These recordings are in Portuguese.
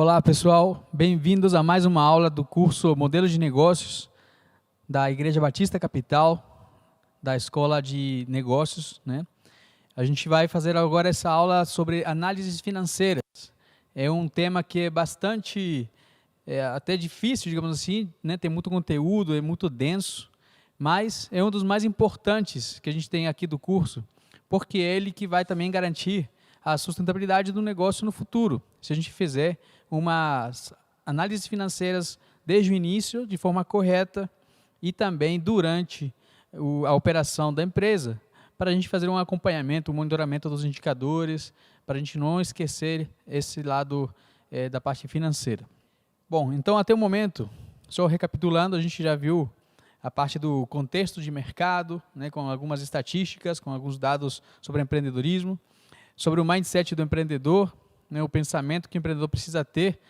Olá pessoal, bem-vindos a mais uma aula do curso Modelo de Negócios da Igreja Batista Capital, da Escola de Negócios, né? A gente vai fazer agora essa aula sobre análises financeiras. É um tema que é bastante, até difícil, digamos assim, né? Tem muito conteúdo, é muito denso, mas é um dos mais importantes que a gente tem aqui do curso, porque é ele que vai também garantir a sustentabilidade do negócio no futuro. Se a gente fizer umas análises financeiras desde o início, de forma correta, e também durante a operação da empresa, para a gente fazer um acompanhamento, um monitoramento dos indicadores, para a gente não esquecer esse lado da parte financeira. Bom, então até o momento, só recapitulando, a gente já viu a parte do contexto de mercado, né, com algumas estatísticas, com alguns dados sobre empreendedorismo, sobre o mindset do empreendedor, né, o pensamento que o empreendedor precisa ter,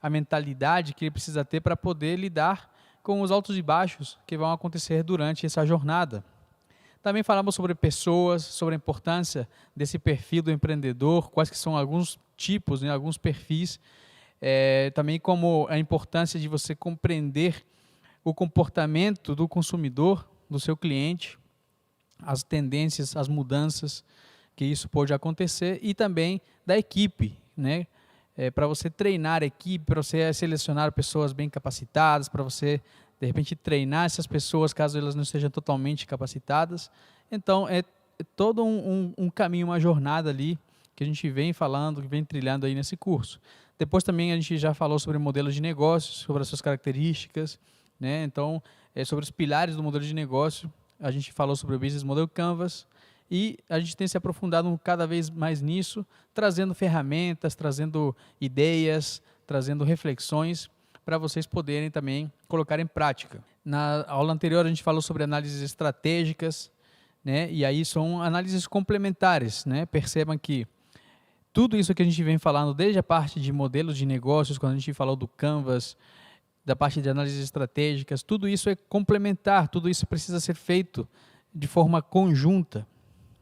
a mentalidade que ele precisa ter para poder lidar com os altos e baixos que vão acontecer durante essa jornada. Também falamos sobre pessoas, sobre a importância desse perfil do empreendedor, quais que são alguns tipos, né, alguns perfis, também como a importância de você compreender o comportamento do consumidor, do seu cliente, as tendências, as mudanças que isso pode acontecer, e também da equipe, né? Para você treinar a equipe, para você selecionar pessoas bem capacitadas, para você, de repente, treinar essas pessoas caso elas não estejam totalmente capacitadas. Então, é todo um caminho, uma jornada ali que a gente vem falando, que vem trilhando aí nesse curso. Depois também a gente já falou sobre modelos de negócios, sobre as suas características, né? Então, sobre os pilares do modelo de negócio, a gente falou sobre o Business Model Canvas, e a gente tem se aprofundado cada vez mais nisso, trazendo ferramentas, trazendo ideias, trazendo reflexões para vocês poderem também colocar em prática. Na aula anterior a gente falou sobre análises estratégicas, né? E aí são análises complementares, né? Percebam que tudo isso que a gente vem falando, desde a parte de modelos de negócios, quando a gente falou do Canvas, da parte de análises estratégicas, tudo isso é complementar, tudo isso precisa ser feito de forma conjunta.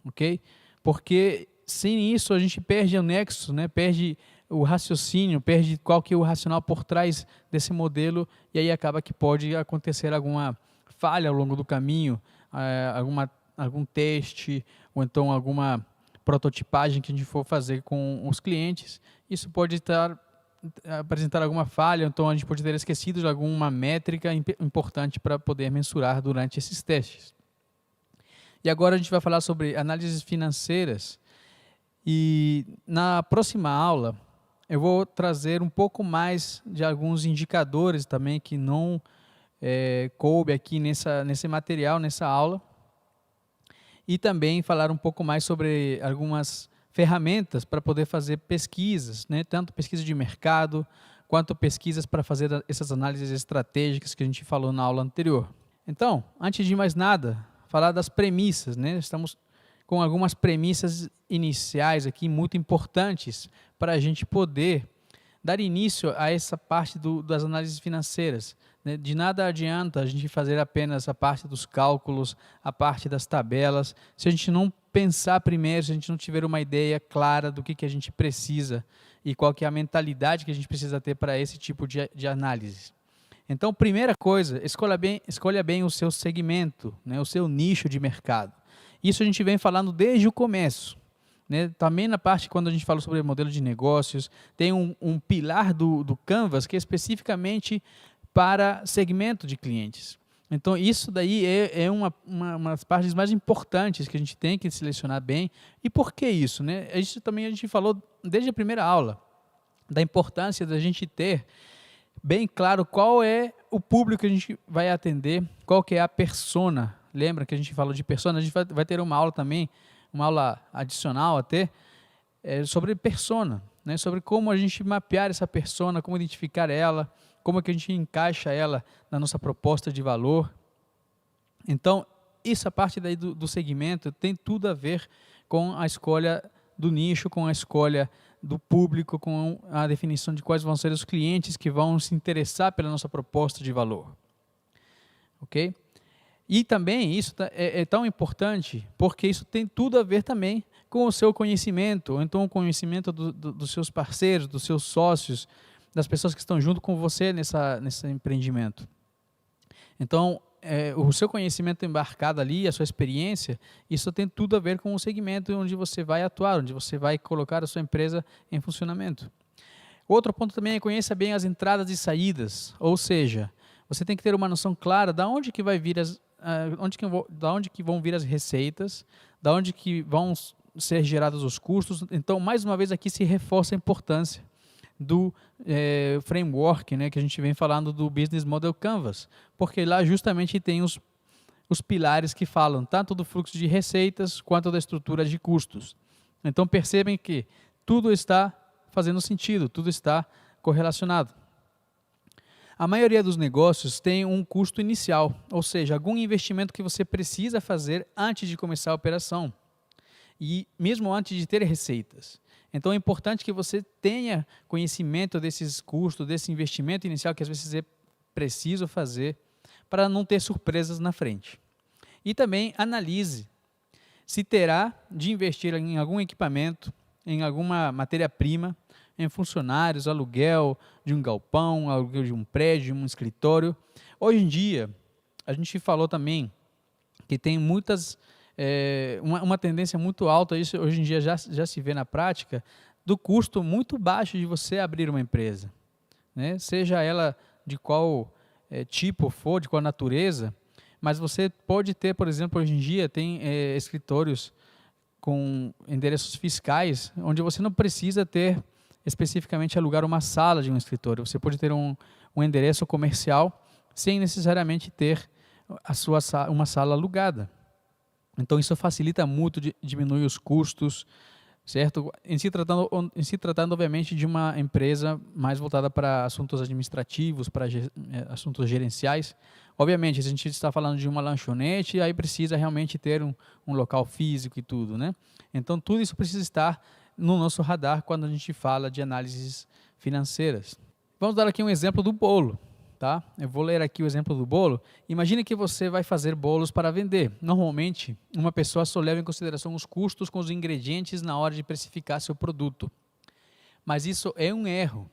Ok? Porque sem isso a gente perde o nexo, né? Perde o raciocínio, perde qual que é o racional por trás desse modelo, e aí acaba que pode acontecer alguma falha ao longo do caminho, algum teste, ou então alguma prototipagem que a gente for fazer com os clientes. Isso pode apresentar alguma falha, então a gente pode ter esquecido de alguma métrica importante para poder mensurar durante esses testes. E agora a gente vai falar sobre análises financeiras, e na próxima aula eu vou trazer um pouco mais de alguns indicadores também que não coube aqui nesse material, nessa aula, e também falar um pouco mais sobre algumas ferramentas para poder fazer pesquisas, né? Tanto pesquisa de mercado, quanto pesquisas para fazer essas análises estratégicas que a gente falou na aula anterior. Então, antes de mais nada, falar das premissas, né? Estamos com algumas premissas iniciais aqui muito importantes para a gente poder dar início a essa parte das análises financeiras, né? De nada adianta a gente fazer apenas a parte dos cálculos, a parte das tabelas, se a gente não pensar primeiro, se a gente não tiver uma ideia clara do que a gente precisa e qual que é a mentalidade que a gente precisa ter para esse tipo de análise. Então, primeira coisa, escolha bem o seu segmento, né, o seu nicho de mercado. Isso a gente vem falando desde o começo, né? Também na parte, quando a gente fala sobre modelo de negócios, tem um pilar do Canvas que é especificamente para segmento de clientes. Então, isso daí é uma das partes mais importantes que a gente tem que selecionar bem. E por que isso, né? Isso também a gente falou desde a primeira aula, da importância da gente ter bem claro qual é o público que a gente vai atender, qual que é a persona. Lembra que a gente falou de persona? A gente vai ter uma aula também, uma aula adicional até, sobre persona, né? Sobre como a gente mapear essa persona, como identificar ela, como é que a gente encaixa ela na nossa proposta de valor. Então, essa parte daí do segmento tem tudo a ver com a escolha do nicho, com a escolha do público, com a definição de quais vão ser os clientes que vão se interessar pela nossa proposta de valor. Ok? E também isso é tão importante porque isso tem tudo a ver também com o seu conhecimento, ou então o conhecimento dos seus parceiros, dos seus sócios, das pessoas que estão junto com você nesse empreendimento. Então, o seu conhecimento embarcado ali, a sua experiência, isso tem tudo a ver com o segmento onde você vai atuar, onde você vai colocar a sua empresa em funcionamento. Outro ponto também é conheça bem as entradas e saídas, ou seja, você tem que ter uma noção clara de onde que vai vir da onde que vão vir as receitas, da onde que vão ser gerados os custos. Então, mais uma vez aqui se reforça a importância do framework, né, que a gente vem falando do Business Model Canvas, porque lá justamente tem os pilares que falam tanto do fluxo de receitas quanto da estrutura de custos. Então percebem que tudo está fazendo sentido, tudo está correlacionado. A maioria dos negócios tem um custo inicial, ou seja, algum investimento que você precisa fazer antes de começar a operação e mesmo antes de ter receitas. Então é importante que você tenha conhecimento desses custos, desse investimento inicial que às vezes é preciso fazer para não ter surpresas na frente. E também analise se terá de investir em algum equipamento, em alguma matéria-prima, em funcionários, aluguel de um galpão, aluguel de um prédio, de um escritório. Hoje em dia, a gente falou também que tem uma tendência muito alta, isso hoje em dia já se vê na prática, do custo muito baixo de você abrir uma empresa, né? Seja ela de qual tipo for, de qual natureza, mas você pode ter, por exemplo, hoje em dia tem escritórios com endereços fiscais, onde você não precisa ter especificamente alugar uma sala de um escritório. Você pode ter um endereço comercial sem necessariamente ter uma sala alugada. Então isso facilita muito, diminui os custos, certo? Em se tratando obviamente de uma empresa mais voltada para assuntos administrativos, para assuntos gerenciais. Obviamente, se a gente está falando de uma lanchonete, aí precisa realmente ter um local físico e tudo, né? Então tudo isso precisa estar no nosso radar quando a gente fala de análises financeiras. Vamos dar aqui um exemplo do bolo. Tá? Eu vou ler aqui o exemplo do bolo. Imagine que você vai fazer bolos para vender. Normalmente, uma pessoa só leva em consideração os custos com os ingredientes na hora de precificar seu produto. Mas isso é um erro.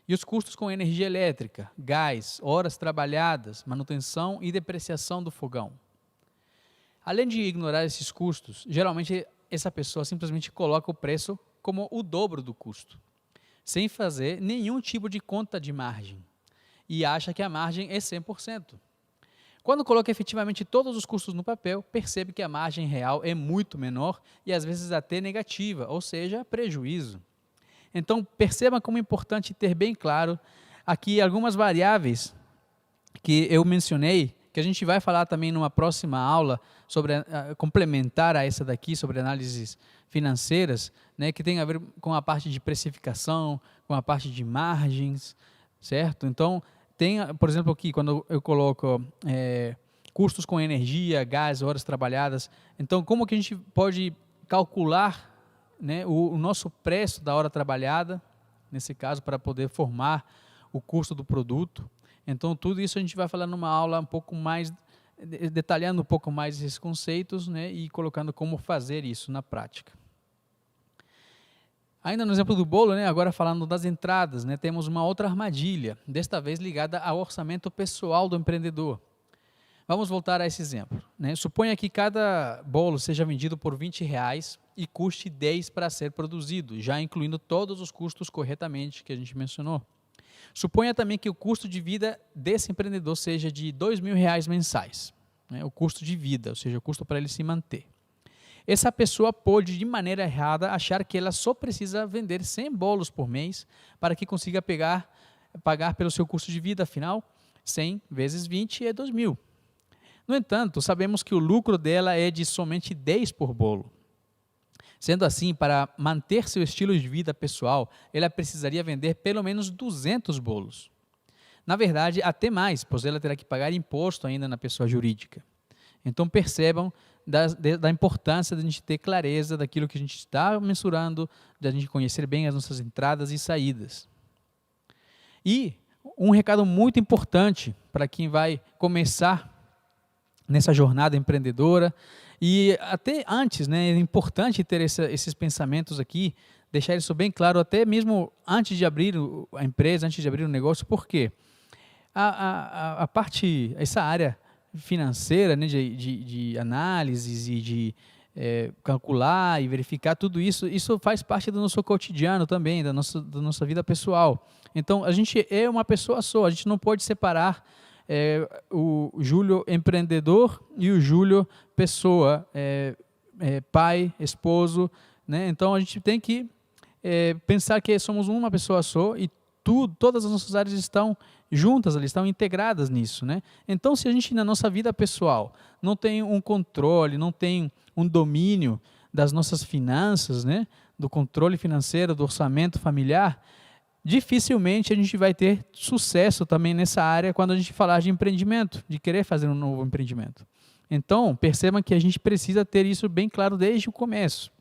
E os custos com energia elétrica, gás, horas trabalhadas, manutenção e depreciação do fogão. Além de ignorar esses custos, geralmente essa pessoa simplesmente coloca o preço como o dobro do custo, sem fazer nenhum tipo de conta de margem. E acha que a margem é 100%. Quando coloca efetivamente todos os custos no papel, percebe que a margem real é muito menor e às vezes até negativa, ou seja, prejuízo. Então perceba como é importante ter bem claro aqui algumas variáveis que eu mencionei, que a gente vai falar também numa próxima aula, complementar a essa daqui, sobre análises financeiras, né, que tem a ver com a parte de precificação, com a parte de margens, certo? Então, tem, por exemplo, aqui, quando eu coloco custos com energia, gás, horas trabalhadas, então como que a gente pode calcular, né, o nosso preço da hora trabalhada, nesse caso, para poder formar o custo do produto. Então, tudo isso a gente vai falar numa aula um pouco mais, detalhando um pouco mais esses conceitos, né, e colocando como fazer isso na prática. Ainda no exemplo do bolo, né, agora falando das entradas, né, temos uma outra armadilha, desta vez ligada ao orçamento pessoal do empreendedor. Vamos voltar a esse exemplo, né? Suponha que cada bolo seja vendido por R$20 e custe 10 para ser produzido, já incluindo todos os custos corretamente que a gente mencionou. Suponha também que o custo de vida desse empreendedor seja de R$2.000 mensais, né, o custo de vida, ou seja, o custo para ele se manter. Essa pessoa pode, de maneira errada, achar que ela só precisa vender 100 bolos por mês para que consiga pagar pelo seu custo de vida. Afinal, 100 vezes 20 é 2.000. No entanto, sabemos que o lucro dela é de somente 10 por bolo. Sendo assim, para manter seu estilo de vida pessoal, ela precisaria vender pelo menos 200 bolos. Na verdade, até mais, pois ela terá que pagar imposto ainda na pessoa jurídica. Então percebam da importância de a gente ter clareza daquilo que a gente está mensurando, de a gente conhecer bem as nossas entradas e saídas. E um recado muito importante para quem vai começar nessa jornada empreendedora, e até antes, né, é importante ter esses pensamentos aqui deixar isso bem claro, até mesmo antes de abrir a empresa, antes de abrir o negócio. Por quê? A parte, essa área financeira, né, de análises e de calcular e verificar tudo isso, isso faz parte do nosso cotidiano também, da nossa vida pessoal. Então, a gente é uma pessoa só, a gente não pode separar o Júlio empreendedor e o Júlio pessoa, pai, esposo, né? Então, a gente tem que pensar que somos uma pessoa só e todas as nossas áreas estão juntas, elas estão integradas nisso, né? Então, se a gente na nossa vida pessoal não tem um controle, não tem um domínio das nossas finanças, né? Do controle financeiro, do orçamento familiar, dificilmente a gente vai ter sucesso também nessa área quando a gente falar de empreendimento, de querer fazer um novo empreendimento. Então, percebam que a gente precisa ter isso bem claro desde o começo.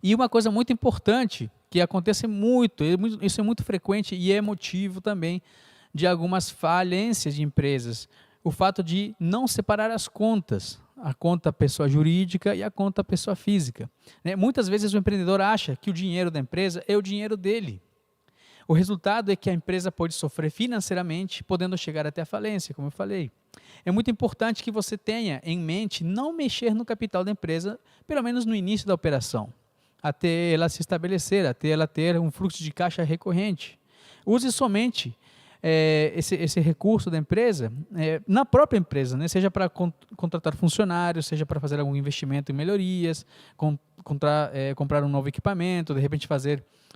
E uma coisa muito importante, que acontece muito, isso é muito frequente e é motivo também de algumas falências de empresas, o fato de não separar as contas, a conta pessoa jurídica e a conta pessoa física. Né? Muitas vezes o empreendedor acha que o dinheiro da empresa é o dinheiro dele. O resultado é que a empresa pode sofrer financeiramente, podendo chegar até a falência, como eu falei. É muito importante que você tenha em mente não mexer no capital da empresa, pelo menos no início da operação, até ela se estabelecer, até ela ter um fluxo de caixa recorrente. Use somente esse recurso da empresa na própria empresa, né? Seja para contratar funcionários, seja para fazer algum investimento em melhorias, comprar um novo equipamento, de repente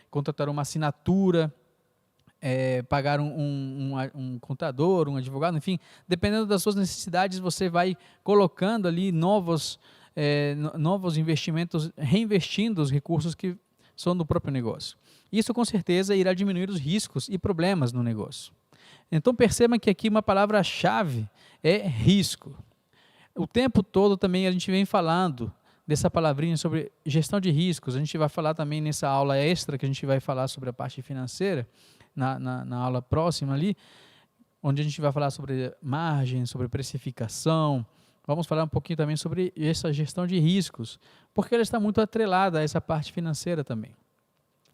contratar uma assinatura, pagar um contador, um advogado, enfim, dependendo das suas necessidades, você vai colocando ali novos investimentos, reinvestindo os recursos que são do próprio negócio. Isso, com certeza, irá diminuir os riscos e problemas no negócio. Então, perceba que aqui uma palavra-chave é risco. O tempo todo também a gente vem falando dessa palavrinha sobre gestão de riscos. A gente vai falar também nessa aula extra, que a gente vai falar sobre a parte financeira, na aula próxima ali, onde a gente vai falar sobre margem, sobre precificação. Vamos falar um pouquinho também sobre essa gestão de riscos, porque ela está muito atrelada a essa parte financeira também.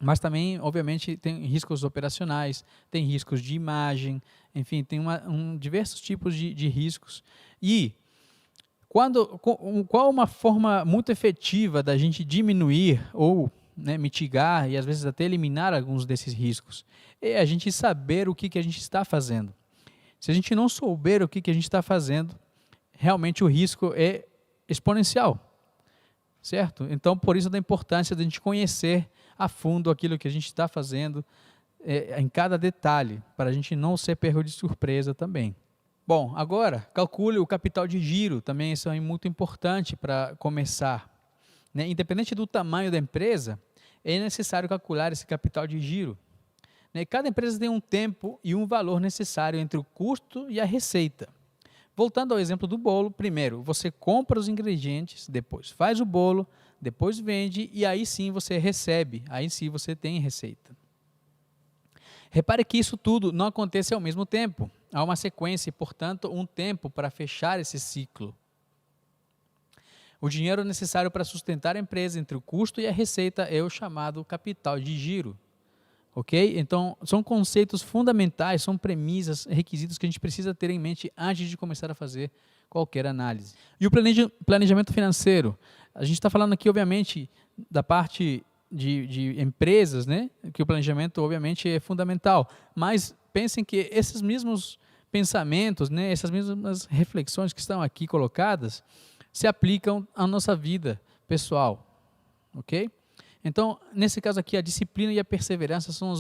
Mas também, obviamente, tem riscos operacionais, tem riscos de imagem, enfim, tem diversos tipos de riscos. E qual uma forma muito efetiva da gente diminuir ou mitigar e às vezes até eliminar alguns desses riscos? É a gente saber o que a gente está fazendo. Se a gente não souber o que a gente está fazendo, realmente o risco é exponencial, certo? Então, por isso da importância de a gente conhecer a fundo aquilo que a gente está fazendo em cada detalhe, para a gente não ser pego de surpresa também. Bom, agora, calcule o capital de giro, também isso é muito importante para começar. Né? Independente do tamanho da empresa, é necessário calcular esse capital de giro. Né? Cada empresa tem um tempo e um valor necessário entre o custo e a receita. Voltando ao exemplo do bolo, primeiro você compra os ingredientes, depois faz o bolo, depois vende e aí sim você recebe, aí sim você tem receita. Repare que isso tudo não acontece ao mesmo tempo. Há uma sequência e, portanto, um tempo para fechar esse ciclo. O dinheiro necessário para sustentar a empresa entre o custo e a receita é o chamado capital de giro. Ok? Então, são conceitos fundamentais, são premissas, requisitos que a gente precisa ter em mente antes de começar a fazer qualquer análise. E o planejamento financeiro? A gente está falando aqui, obviamente, da parte de empresas, né? Que o planejamento, obviamente, é fundamental. Mas pensem que esses mesmos pensamentos, né? Essas mesmas reflexões que estão aqui colocadas, se aplicam à nossa vida pessoal. Ok? Então, nesse caso aqui, a disciplina e a perseverança são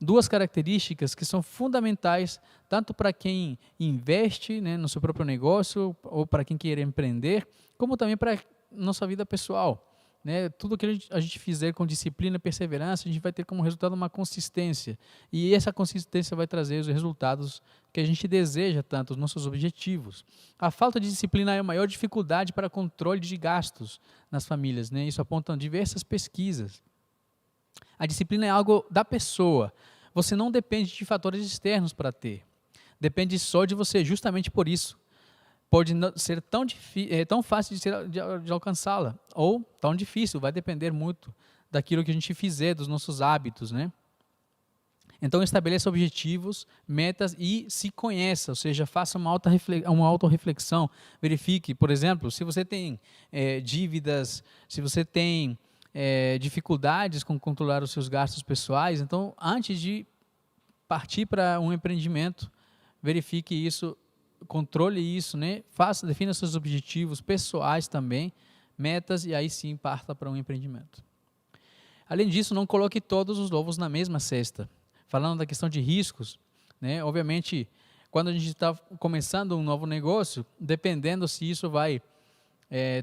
duas características que são fundamentais, tanto para quem investe, né, no seu próprio negócio, ou para quem quer empreender, como também para a nossa vida pessoal. Né? Tudo que a gente fizer com disciplina e perseverança, a gente vai ter como resultado uma consistência. E essa consistência vai trazer os resultados que a gente deseja tanto, os nossos objetivos. A falta de disciplina é a maior dificuldade para controle de gastos nas famílias. Né? Isso apontam diversas pesquisas. A disciplina é algo da pessoa. Você não depende de fatores externos para ter. Depende só de você, justamente por isso. Pode ser tão fácil de alcançá-la, ou tão difícil, vai depender muito daquilo que a gente fizer, dos nossos hábitos, né? Então, estabeleça objetivos, metas e se conheça, ou seja, faça uma autorreflexão. Verifique, por exemplo, se você tem dívidas, se você tem dificuldades com controlar os seus gastos pessoais, então, antes de partir para um empreendimento, verifique isso, controle isso, né? Defina seus objetivos pessoais também, metas, e aí sim parta para um empreendimento. Além disso, não coloque todos os ovos na mesma cesta. Falando da questão de riscos, né? Obviamente, quando a gente está começando um novo negócio, dependendo se isso vai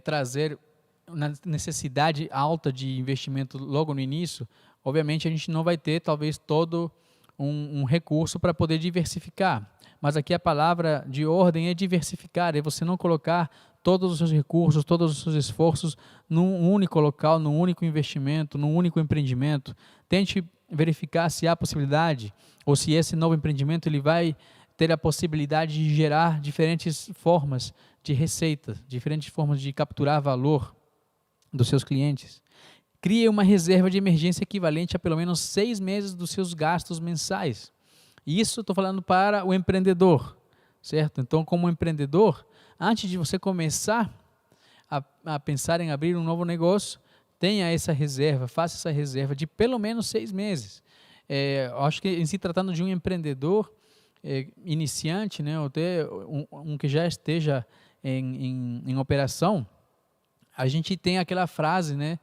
trazer uma necessidade alta de investimento logo no início, obviamente a gente não vai ter talvez todo um recurso para poder diversificar. Mas aqui a palavra de ordem é diversificar, é você não colocar todos os seus recursos, todos os seus esforços num único local, num único investimento, num único empreendimento. Tente verificar se há possibilidade, ou se esse novo empreendimento ele vai ter a possibilidade de gerar diferentes formas de receita, diferentes formas de capturar valor dos seus clientes. Crie uma reserva de emergência equivalente a pelo menos 6 meses dos seus gastos mensais. Isso estou falando para o empreendedor, certo? Então, como empreendedor, antes de você começar a pensar em abrir um novo negócio, tenha essa reserva, faça essa reserva de pelo menos 6 meses. Eu acho que em se tratando de um empreendedor iniciante, né, ou até um que já esteja em operação, a gente tem aquela frase, né,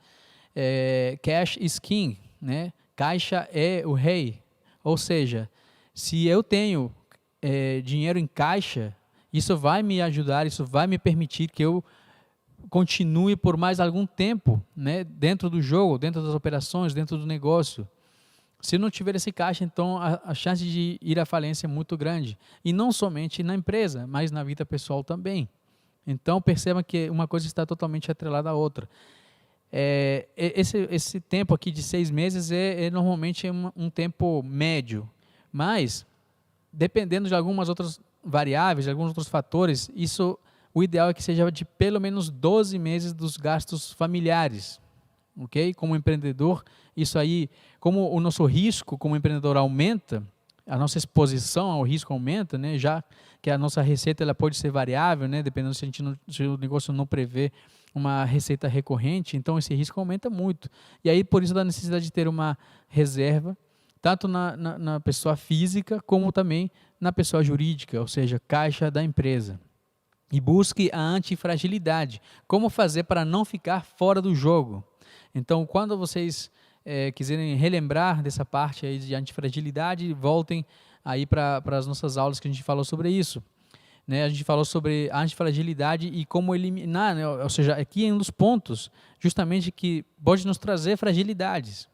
cash is king, né, caixa é o rei. Ou seja, se eu tenho dinheiro em caixa, isso vai me ajudar, isso vai me permitir que eu continue por mais algum tempo, né, dentro do jogo, dentro das operações, dentro do negócio. Se não tiver esse caixa, então a chance de ir à falência é muito grande. E não somente na empresa, mas na vida pessoal também. Então perceba que uma coisa está totalmente atrelada à outra. Esse tempo aqui de 6 meses normalmente um tempo médio, mas dependendo de algumas outras variáveis, de alguns outros fatores, o ideal é que seja de pelo menos 12 meses dos gastos familiares, ok? Como empreendedor, isso aí, como o nosso risco como empreendedor aumenta, a nossa exposição ao risco aumenta, né? Já que a nossa receita ela pode ser variável, né? Dependendo se o negócio não prevê uma receita recorrente, então esse risco aumenta muito. E aí, por isso, da necessidade de ter uma reserva, tanto na pessoa física, como também na pessoa jurídica, ou seja, caixa da empresa. E busque a antifragilidade. Como fazer para não ficar fora do jogo? Então, quando vocês quiserem relembrar dessa parte aí de antifragilidade, voltem aí para as nossas aulas que a gente falou sobre isso. Né? A gente falou sobre a antifragilidade e como eliminar, né? Ou seja, aqui é um dos pontos justamente que pode nos trazer fragilidades,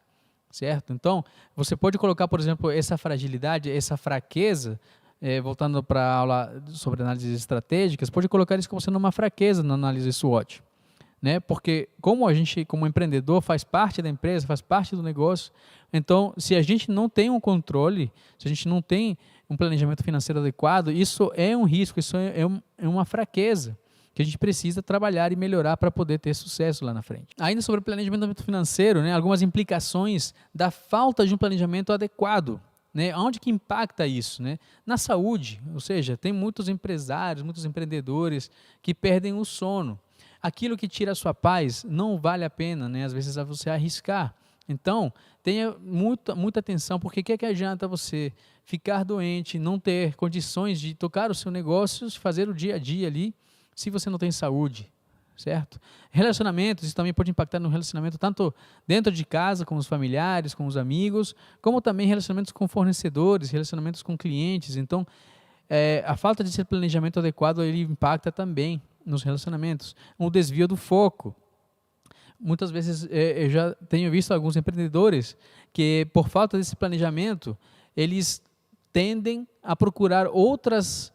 certo? Então, você pode colocar, por exemplo, essa fragilidade, essa fraqueza, voltando para a aula sobre análises estratégicas, pode colocar isso como sendo uma fraqueza na análise SWOT, né? Porque como a gente, como empreendedor, faz parte da empresa, faz parte do negócio, então, se a gente não tem um controle, se a gente não tem um planejamento financeiro adequado, isso é um risco, isso é uma fraqueza que a gente precisa trabalhar e melhorar para poder ter sucesso lá na frente. Ainda sobre o planejamento financeiro, né, algumas implicações da falta de um planejamento adequado. Né? Onde que impacta isso? Né? Na saúde, ou seja, tem muitos empresários, muitos empreendedores que perdem o sono. Aquilo que tira a sua paz não vale a pena, né? Às vezes é você arriscar. Então, tenha muita atenção, porque o que adianta você ficar doente, não ter condições de tocar o seu negócio, fazer o dia a dia ali, se você não tem saúde, certo? Relacionamentos, isso também pode impactar no relacionamento tanto dentro de casa, com os familiares, com os amigos, como também relacionamentos com fornecedores, relacionamentos com clientes. Então, a falta de esse planejamento adequado, ele impacta também nos relacionamentos. Um desvio do foco. Muitas vezes eu já tenho visto alguns empreendedores que, por falta desse planejamento, eles tendem a procurar outras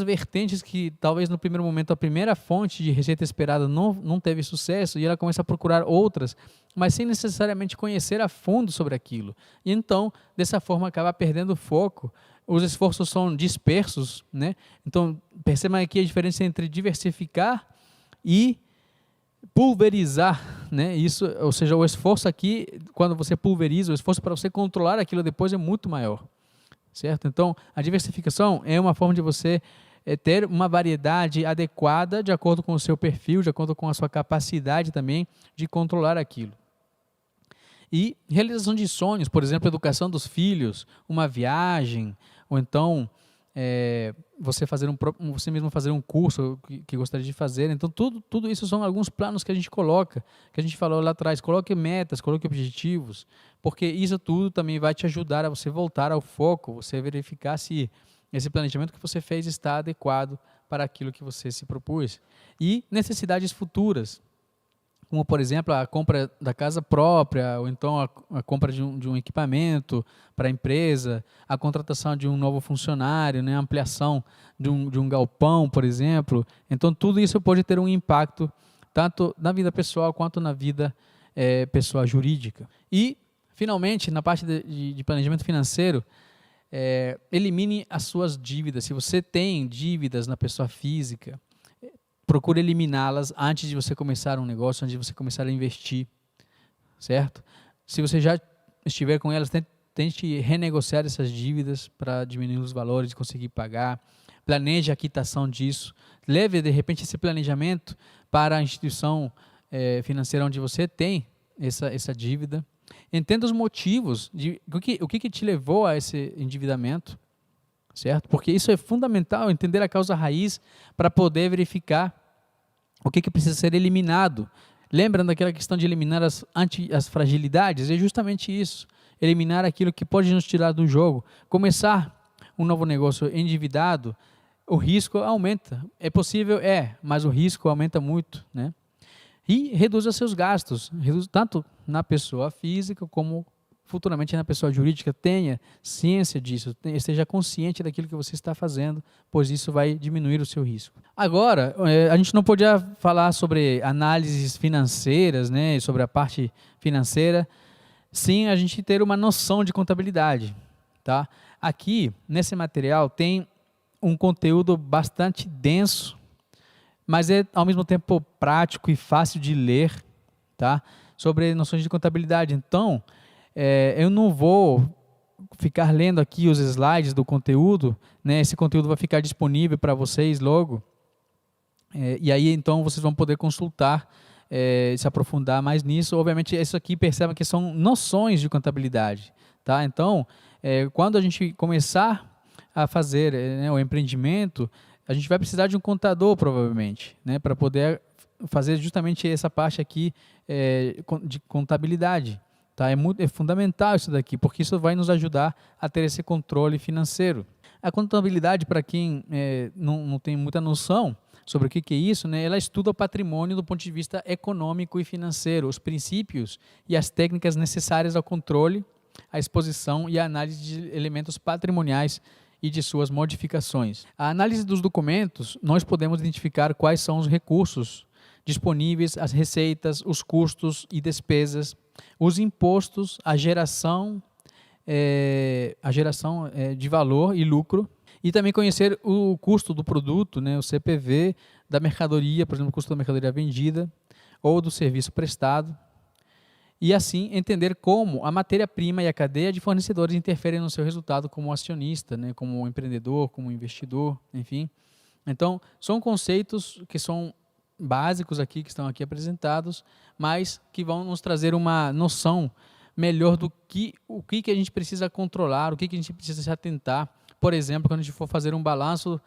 vertentes que talvez no primeiro momento a primeira fonte de receita esperada não teve sucesso e ela começa a procurar outras, mas sem necessariamente conhecer a fundo sobre aquilo. E então, dessa forma, acaba perdendo o foco, os esforços são dispersos, né? Então, perceba aqui a diferença entre diversificar e pulverizar, né, isso, ou seja, o esforço aqui, quando você pulveriza, o esforço para você controlar aquilo depois é muito maior, certo? Então, a diversificação é uma forma de você ter uma variedade adequada de acordo com o seu perfil, de acordo com a sua capacidade também de controlar aquilo. E realização de sonhos, por exemplo, educação dos filhos, uma viagem, ou então você mesmo fazer um curso que gostaria de fazer. Então, tudo isso são alguns planos que a gente coloca, que a gente falou lá atrás. Coloque metas, coloque objetivos, porque isso tudo também vai te ajudar a você voltar ao foco, você verificar se esse planejamento que você fez está adequado para aquilo que você se propôs. E necessidades futuras, como, por exemplo, a compra da casa própria, ou então a compra de um equipamento para a empresa, a contratação de um novo funcionário, né, a ampliação de um galpão, por exemplo. Então, tudo isso pode ter um impacto tanto na vida pessoal quanto na vida pessoal jurídica. E, finalmente, na parte de planejamento financeiro, elimine as suas dívidas. Se você tem dívidas na pessoa física, procure eliminá-las antes de você começar um negócio, antes de você começar a investir, certo? Se você já estiver com elas, tente renegociar essas dívidas para diminuir os valores e conseguir pagar. Planeje a quitação disso. Leve, de repente, esse planejamento para a instituição financeira onde você tem essa dívida. Entenda os motivos, o que te levou a esse endividamento, certo? Porque isso é fundamental, entender a causa raiz para poder verificar o que precisa ser eliminado. Lembra daquela questão de eliminar as fragilidades? É justamente isso, eliminar aquilo que pode nos tirar do jogo. Começar um novo negócio endividado, o risco aumenta. É possível? Mas o risco aumenta muito, né? E reduza seus gastos, tanto na pessoa física como futuramente na pessoa jurídica. Tenha ciência disso, esteja consciente daquilo que você está fazendo, pois isso vai diminuir o seu risco. Agora, a gente não podia falar sobre análises financeiras, né, sobre a parte financeira, sem a gente ter uma noção de contabilidade, tá? Aqui, nesse material, tem um conteúdo bastante denso, mas é ao mesmo tempo prático e fácil de ler, tá? Sobre noções de contabilidade. Então, eu não vou ficar lendo aqui os slides do conteúdo, né? Esse conteúdo vai ficar disponível para vocês logo, e aí então vocês vão poder consultar, se aprofundar mais nisso. Obviamente, isso aqui, perceba que são noções de contabilidade, tá? Então, quando a gente começar a fazer o empreendimento, a gente vai precisar de um contador, provavelmente, né, para poder fazer justamente essa parte aqui de contabilidade. Tá? É fundamental isso daqui, porque isso vai nos ajudar a ter esse controle financeiro. A contabilidade, para quem não tem muita noção sobre o que é isso, né, ela estuda o patrimônio do ponto de vista econômico e financeiro, os princípios e as técnicas necessárias ao controle, à exposição e à análise de elementos patrimoniais e de suas modificações. A análise dos documentos, nós podemos identificar quais são os recursos disponíveis, as receitas, os custos e despesas, os impostos, a geração de valor e lucro, e também conhecer o custo do produto, né, o CPV, da mercadoria, por exemplo, o custo da mercadoria vendida ou do serviço prestado, e assim entender como a matéria-prima e a cadeia de fornecedores interferem no seu resultado como acionista, né, como empreendedor, como investidor, enfim. Então, são conceitos que são básicos aqui, que estão aqui apresentados, mas que vão nos trazer uma noção melhor do o que a gente precisa controlar, o que a gente precisa se atentar. Por exemplo, quando a gente for fazer um balanço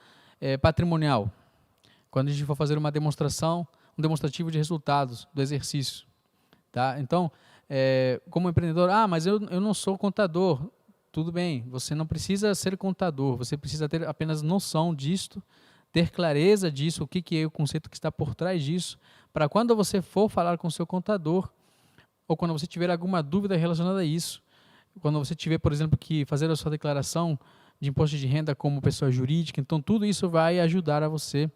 patrimonial, quando a gente for fazer uma demonstração, um demonstrativo de resultados do exercício. Tá? Então, como empreendedor, mas eu não sou contador. Tudo bem, você não precisa ser contador, você precisa ter apenas noção disto, ter clareza disso, o que é o conceito que está por trás disso, para quando você for falar com o seu contador, ou quando você tiver alguma dúvida relacionada a isso, quando você tiver, por exemplo, que fazer a sua declaração de imposto de renda como pessoa jurídica, então tudo isso vai ajudar a você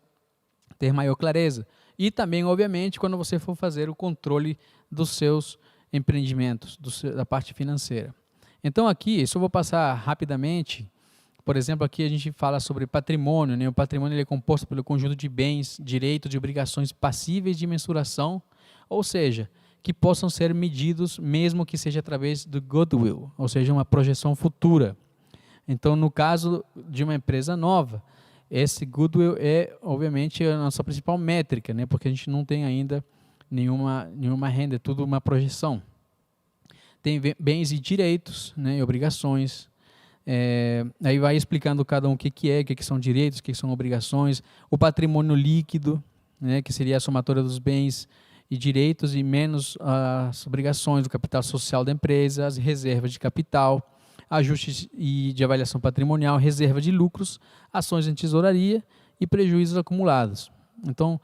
ter maior clareza. E também, obviamente, quando você for fazer o controle dos seus empreendimentos, da parte financeira. Então aqui, isso eu vou passar rapidamente, Por exemplo, aqui a gente fala sobre patrimônio, né? O patrimônio ele é composto pelo conjunto de bens, direitos e obrigações passíveis de mensuração, ou seja, que possam ser medidos mesmo que seja através do goodwill, ou seja, uma projeção futura. Então, no caso de uma empresa nova, esse goodwill é, obviamente, a nossa principal métrica, né? Porque a gente não tem ainda nenhuma renda, é tudo uma projeção. Tem bens e direitos, né? E obrigações. Aí vai explicando cada um o que são direitos, o que são obrigações. O patrimônio líquido, né? Que seria a somatória dos bens e direitos e menos as obrigações, o capital social da empresa, as reservas de capital, ajustes de avaliação patrimonial, reserva de lucros, ações em tesouraria e prejuízos acumulados. Então,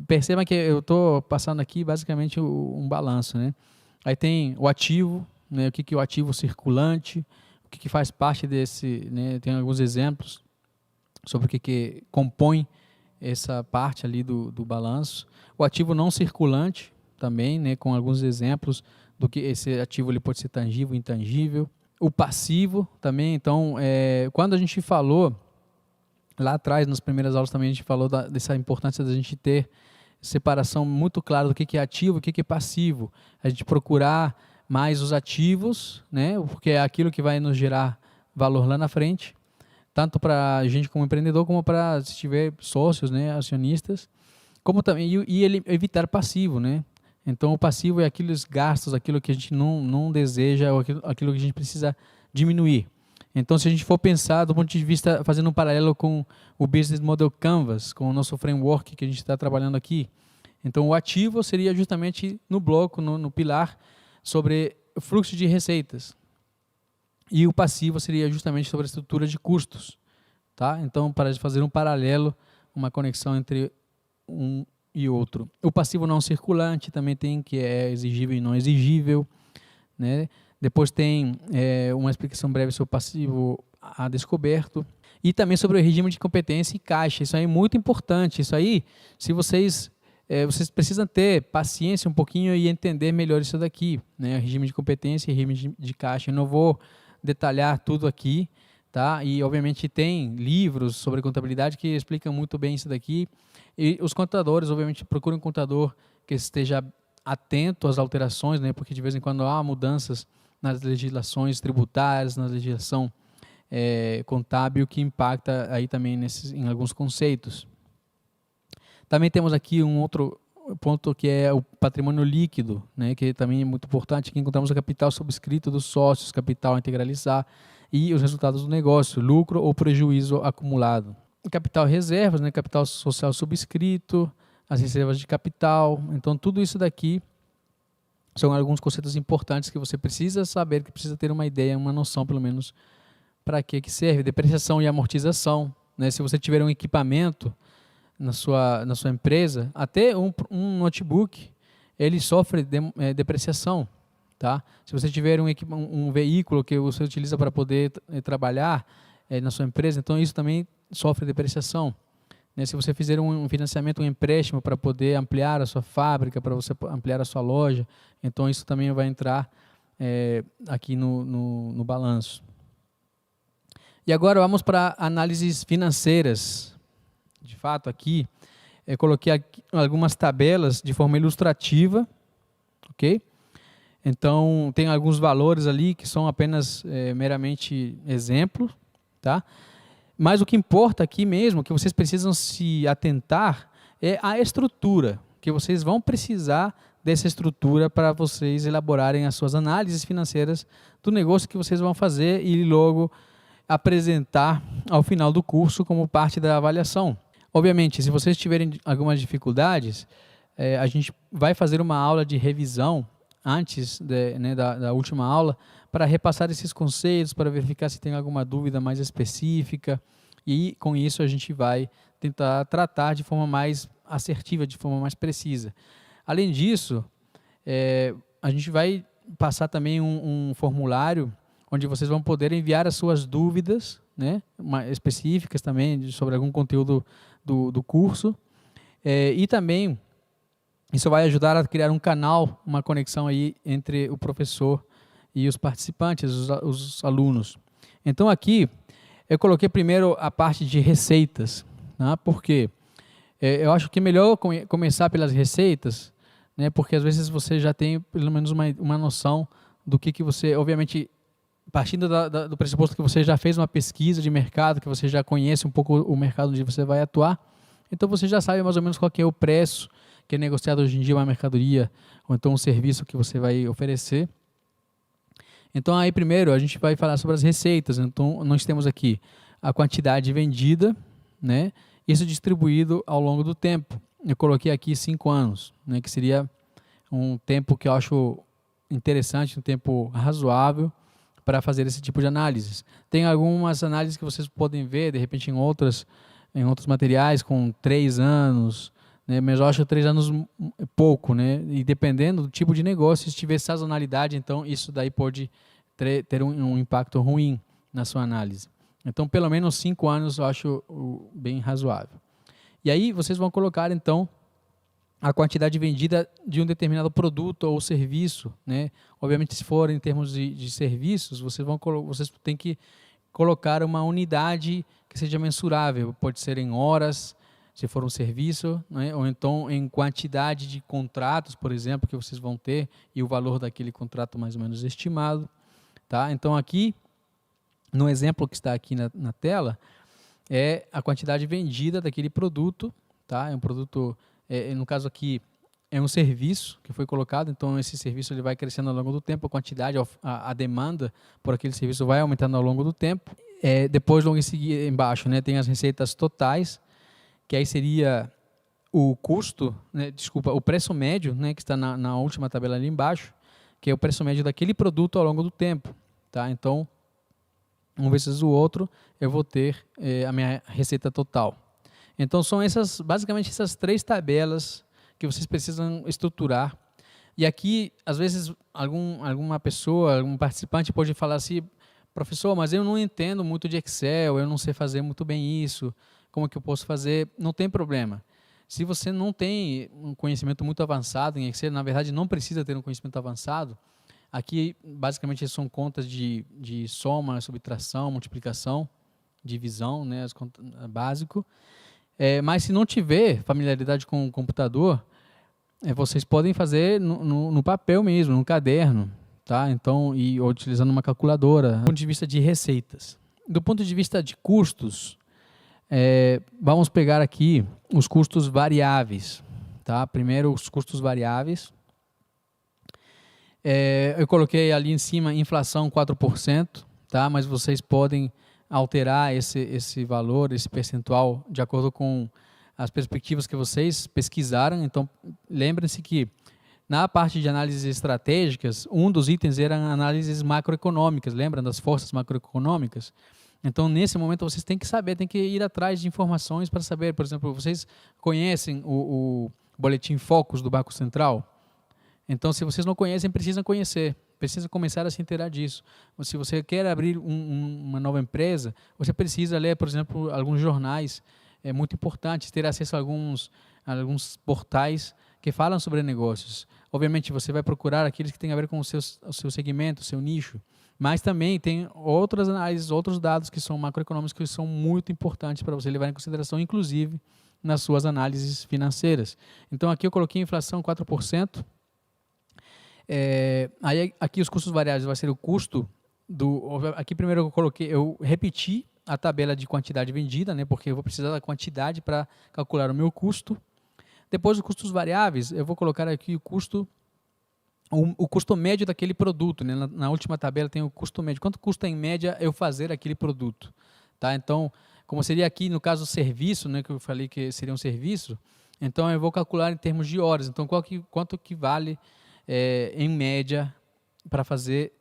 perceba que eu estou passando aqui basicamente um balanço, né? Aí tem o ativo, né? O que é o ativo circulante, o que faz parte desse, né? Tem alguns exemplos sobre o que compõe essa parte ali do balanço. O ativo não circulante também, né? Com alguns exemplos do que esse ativo ele pode ser tangível, intangível. O passivo também, então, quando a gente falou, lá atrás, nas primeiras aulas também a gente falou dessa importância da gente ter separação muito clara do que é ativo e o que é passivo. A gente procurar mais os ativos, né, porque é aquilo que vai nos gerar valor lá na frente, tanto para a gente como empreendedor, como para se tiver sócios, né, acionistas, como também e ele evitar passivo, né? Então, o passivo é aqueles gastos, aquilo que a gente não deseja, ou aquilo que a gente precisa diminuir. Então, se a gente for pensar do ponto de vista, fazendo um paralelo com o Business Model Canvas, com o nosso framework que a gente está trabalhando aqui, então o ativo seria justamente no bloco, no pilar, sobre o fluxo de receitas. E o passivo seria justamente sobre a estrutura de custos. Tá? Então, para fazer um paralelo, uma conexão entre um e outro. O passivo não circulante também tem, que é exigível e não exigível, né? Depois tem uma explicação breve sobre o passivo a descoberto e também sobre o regime de competência e caixa. Isso aí é muito importante. Isso aí, se vocês precisam ter paciência um pouquinho e entender melhor isso daqui, né? Regime de competência e regime de caixa. Eu não vou detalhar tudo aqui, tá? E obviamente tem livros sobre contabilidade que explicam muito bem isso daqui. E os contadores, obviamente, procuram um contador que esteja atento às alterações, né? Porque de vez em quando há mudanças nas legislações tributárias, na legislação contábil, que impacta aí também em alguns conceitos. Também temos aqui um outro ponto que é o patrimônio líquido, né? Que também é muito importante. Aqui encontramos o capital subscrito dos sócios, capital a integralizar e os resultados do negócio, lucro ou prejuízo acumulado. Capital reservas, né? Capital social subscrito, as reservas de capital. Então, tudo isso daqui são alguns conceitos importantes que você precisa saber, que precisa ter uma ideia, uma noção, pelo menos, para que serve. Depreciação e amortização, né? Se você tiver um equipamento na sua empresa, até um notebook, ele sofre depreciação. Tá? Se você tiver um veículo que você utiliza para poder trabalhar na sua empresa, então isso também sofre depreciação. Né? Se você fizer um financiamento, um empréstimo para poder ampliar a sua fábrica, para você ampliar a sua loja, então isso também vai entrar aqui no balanço. E agora vamos para análises financeiras. De fato, aqui, eu coloquei aqui algumas tabelas de forma ilustrativa, ok? Então, tem alguns valores ali que são apenas meramente exemplos, tá? Mas o que importa aqui mesmo, que vocês precisam se atentar, é a estrutura, que vocês vão precisar dessa estrutura para vocês elaborarem as suas análises financeiras do negócio que vocês vão fazer e logo apresentar ao final do curso como parte da avaliação. Obviamente, se vocês tiverem algumas dificuldades, a gente vai fazer uma aula de revisão antes da última aula, para repassar esses conceitos, para verificar se tem alguma dúvida mais específica, e com isso a gente vai tentar tratar de forma mais assertiva, de forma mais precisa. Além disso, a gente vai passar também um formulário onde vocês vão poder enviar as suas dúvidas, né, específicas também sobre algum conteúdo do curso, e também isso vai ajudar a criar um canal, uma conexão aí entre o professor e os participantes, os alunos. Então aqui Eu coloquei primeiro a parte de receitas, tá? Porque eu acho que é melhor começar pelas receitas, né? Porque às vezes você já tem pelo menos uma noção do que você, obviamente, partindo do pressuposto que você já fez uma pesquisa de mercado, que você já conhece um pouco o mercado onde você vai atuar, então você já sabe mais ou menos qual que é o preço que é negociado hoje em dia uma mercadoria, ou então um serviço que você vai oferecer. Então aí primeiro a gente vai falar sobre as receitas. Então nós temos aqui a quantidade vendida, né? Isso distribuído ao longo do tempo. Eu coloquei aqui 5 anos, né? Que seria um tempo que eu acho interessante, um tempo razoável para fazer esse tipo de análises. Tem algumas análises que vocês podem ver, de repente em outros materiais com 3 anos, né? Mas eu acho 3 anos pouco, né? E dependendo do tipo de negócio, se tiver sazonalidade, então isso daí pode ter um impacto ruim na sua análise. Então, pelo menos 5 anos eu acho bem razoável. E aí vocês vão colocar, então, a quantidade vendida de um determinado produto ou serviço, né? Obviamente, se for em termos de serviços, vocês têm que colocar uma unidade que seja mensurável. Pode ser em horas, se for um serviço, né? Ou então em quantidade de contratos, por exemplo, que vocês vão ter e o valor daquele contrato mais ou menos estimado. Tá? Então, aqui, no exemplo que está aqui na tela, é a quantidade vendida daquele produto. Tá? É um produto, no caso aqui, é um serviço que foi colocado, então esse serviço ele vai crescendo ao longo do tempo, a quantidade, a demanda por aquele serviço vai aumentando ao longo do tempo. Depois, logo em seguida, embaixo, né, tem as receitas totais, que aí seria o custo, né, o preço médio, né, que está na última tabela ali embaixo, que é o preço médio daquele produto ao longo do tempo. Tá? Então, um vezes o outro, eu vou ter a minha receita total. Então, são basicamente essas 3 tabelas que vocês precisam estruturar. E aqui, às vezes, alguma pessoa, algum participante pode falar assim, professor, mas eu não entendo muito de Excel, eu não sei fazer muito bem isso, como que eu posso fazer? Não tem problema. Se você não tem um conhecimento muito avançado em Excel, na verdade não precisa ter um conhecimento avançado, aqui basicamente são contas de soma, subtração, multiplicação, divisão, né, básico. Mas se não tiver familiaridade com o computador, vocês podem fazer no papel mesmo, no caderno, tá? Então, ou utilizando uma calculadora. Do ponto de vista de receitas. Do ponto de vista de custos, vamos pegar aqui os custos variáveis. Tá? Primeiro, os custos variáveis. Eu coloquei ali em cima inflação 4%, tá? Mas vocês podem alterar esse valor, esse percentual, de acordo com as perspectivas que vocês pesquisaram. Então, lembrem-se que na parte de análises estratégicas, um dos itens era análises macroeconômicas, lembram das forças macroeconômicas? Então, nesse momento, vocês têm que saber, têm que ir atrás de informações para saber, por exemplo, vocês conhecem o Boletim Focus do Banco Central? Então, se vocês não conhecem, precisam conhecer, precisam começar a se inteirar disso. Se você quer abrir uma nova empresa, você precisa ler, por exemplo, alguns jornais muito importantes, ter acesso a alguns portais que falam sobre negócios. Obviamente, você vai procurar aqueles que têm a ver com o seu segmento, o seu nicho, mas também tem outras análises, outros dados que são macroeconômicos que são muito importantes para você levar em consideração, inclusive nas suas análises financeiras. Então, aqui eu coloquei a inflação 4%. Aí aqui os custos variáveis vai ser o custo aqui primeiro eu repeti a tabela de quantidade vendida, né, porque eu vou precisar da quantidade para calcular o meu custo. Depois os custos variáveis, eu vou colocar aqui o custo médio daquele produto, né? Na última tabela tem o custo médio. Quanto custa em média eu fazer aquele produto? Tá? Então, como seria aqui no caso serviço, né, que eu falei que seria um serviço, então eu vou calcular em termos de horas. Então, quanto que vale em média para fazer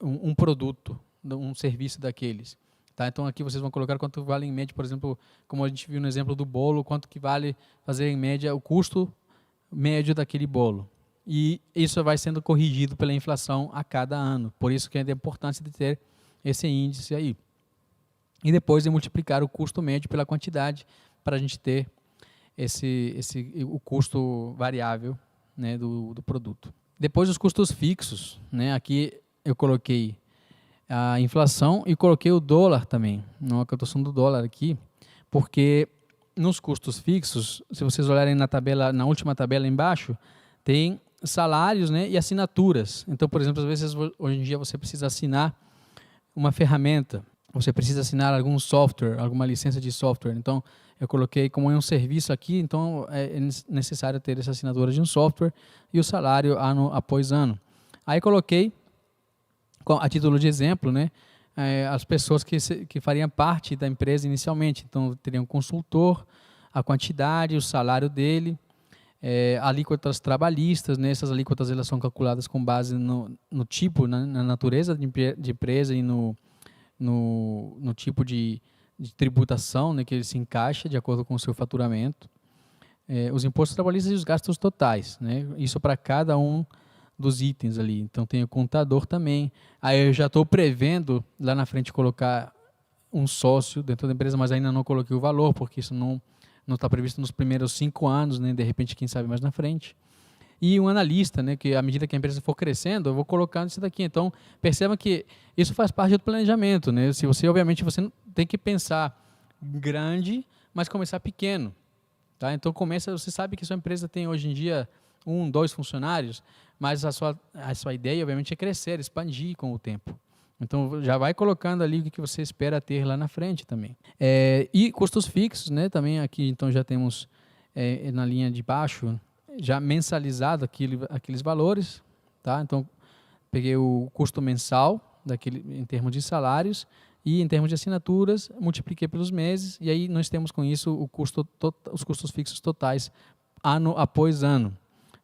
um produto, um serviço daqueles. Tá? Então aqui vocês vão colocar quanto vale em média, por exemplo, como a gente viu no exemplo do bolo, quanto que vale fazer em média o custo médio daquele bolo. E isso vai sendo corrigido pela inflação a cada ano. Por isso que é a importância de ter esse índice aí. E depois de multiplicar o custo médio pela quantidade para a gente ter o custo variável, né, do produto. Depois os custos fixos, né, aqui eu coloquei a inflação e coloquei o dólar também, uma cotação do dólar aqui, porque nos custos fixos, se vocês olharem na tabela, na última tabela embaixo, tem salários, né, e assinaturas. Então, por exemplo, às vezes hoje em dia você precisa assinar uma ferramenta, você precisa assinar algum software, alguma licença de software. Então, eu coloquei como é um serviço aqui, então é necessário ter essa assinatura de um software e o salário ano após ano. Aí coloquei, a título de exemplo, né, as pessoas que fariam parte da empresa inicialmente. Então, teria um consultor, a quantidade, o salário dele, alíquotas trabalhistas, né, essas alíquotas elas são calculadas com base no tipo, na natureza de empresa e no tipo de tributação, né, que ele se encaixa de acordo com o seu faturamento, os impostos trabalhistas e os gastos totais, né, isso para cada um dos itens ali. Então tem o contador também. Aí eu já estou prevendo lá na frente colocar um sócio dentro da empresa, mas ainda não coloquei o valor, porque isso não está previsto nos primeiros 5 anos, né, de repente quem sabe mais na frente. E um analista, né, que à medida que a empresa for crescendo, eu vou colocando isso daqui. Então, perceba que isso faz parte do planejamento, né? Se você, obviamente, você tem que pensar grande, mas começar pequeno, tá? Então, você sabe que sua empresa tem hoje em dia 1, 2 funcionários, mas a sua ideia, obviamente, é crescer, expandir com o tempo. Então, já vai colocando ali o que você espera ter lá na frente também. E custos fixos, né? Também aqui, então, já temos na linha de baixo, já mensalizado aqueles valores, tá? Então, peguei o custo mensal em termos de salários e em termos de assinaturas, multipliquei pelos meses e aí nós temos com isso os custos fixos totais ano após ano.